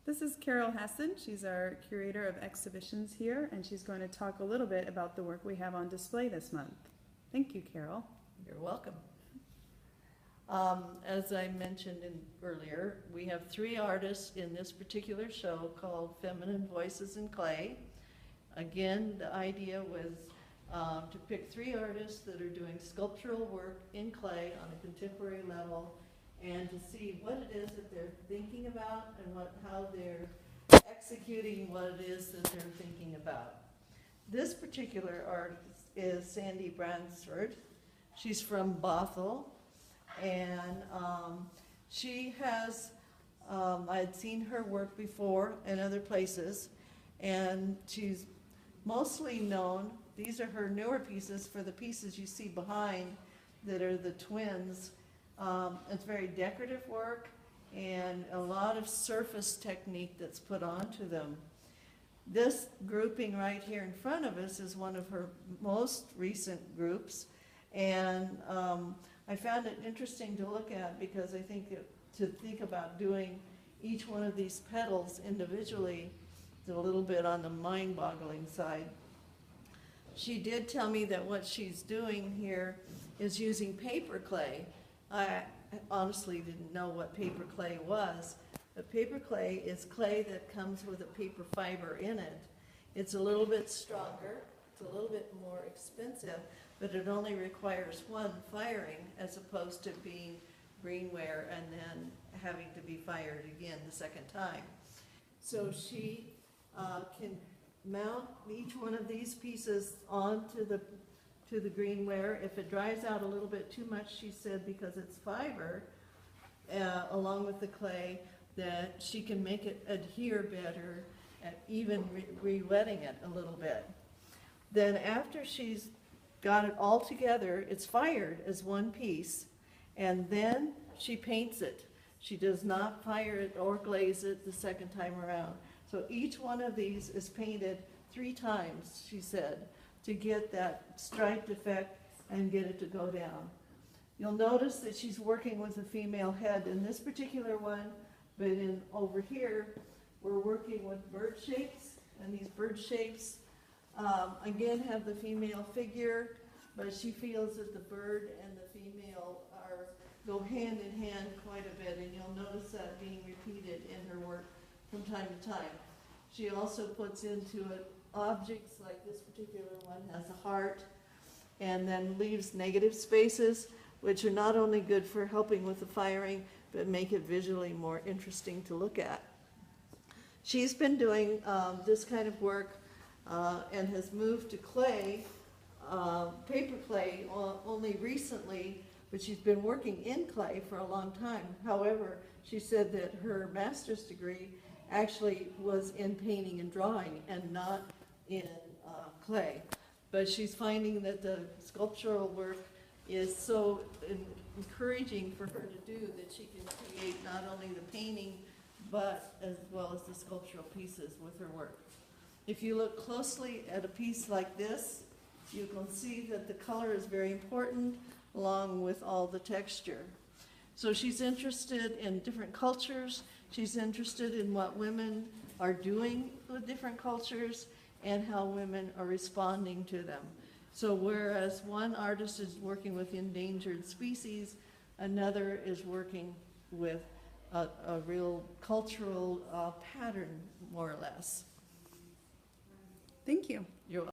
This is Carol Hassen. She's our curator of exhibitions here, and she's going to talk a little bit about the work we have on display this month. Thank you, Carol. You're welcome. As I mentioned earlier, we have 3 artists in this particular show called Feminine Voices in Clay. Again, the idea was to pick 3 artists that are doing sculptural work in clay on a contemporary level, and to see what it is that they're thinking about and how they're executing what it is that they're thinking about. This particular artist is Sandi Bransford. She's from Bothell, and she has, I had seen her work before in other places, and she's mostly known, these are her newer pieces, for the pieces you see behind that are the twins. It's very decorative work and a lot of surface technique that's put onto them. This grouping right here in front of us is one of her most recent groups, and I found it interesting to look at because I think to think about doing each one of these petals individually is a little bit on the mind-boggling side. She did tell me that what she's doing here is using paper clay. I honestly didn't know what paper clay was, but paper clay is clay that comes with a paper fiber in it. It's a little bit stronger, it's a little bit more expensive, but it only requires 1 firing as opposed to being greenware and then having to be fired again the second time. So she can mount each one of these pieces onto the greenware. If it dries out a little bit too much, she said, because it's fiber, along with the clay, that she can make it adhere better at even re-wetting it a little bit. Then after she's got it all together, it's fired as 1 piece, and then she paints it. She does not fire it or glaze it the second time around. So each one of these is painted 3 times, she said, to get that striped effect and get it to go down. You'll notice that she's working with a female head in this particular one, but over here, we're working with bird shapes, and these bird shapes, again, have the female figure, but she feels that the bird and the female go hand in hand quite a bit, and you'll notice that being repeated in her work from time to time. She also puts into it objects, like this particular one has a heart, and then leaves negative spaces, which are not only good for helping with the firing, but make it visually more interesting to look at. She's been doing this kind of work and has moved to clay, paper clay, only recently, but she's been working in clay for a long time. However, she said that her master's degree actually was in painting and drawing and not in clay. But she's finding that the sculptural work is so encouraging for her to do that she can create not only the painting but as well as the sculptural pieces with her work. If you look closely at a piece like this, you can see that the color is very important along with all the texture. So she's interested in different cultures. She's interested in what women are doing with different cultures and how women are responding to them. So whereas one artist is working with endangered species, another is working with a real cultural pattern, more or less. Thank you. You're welcome.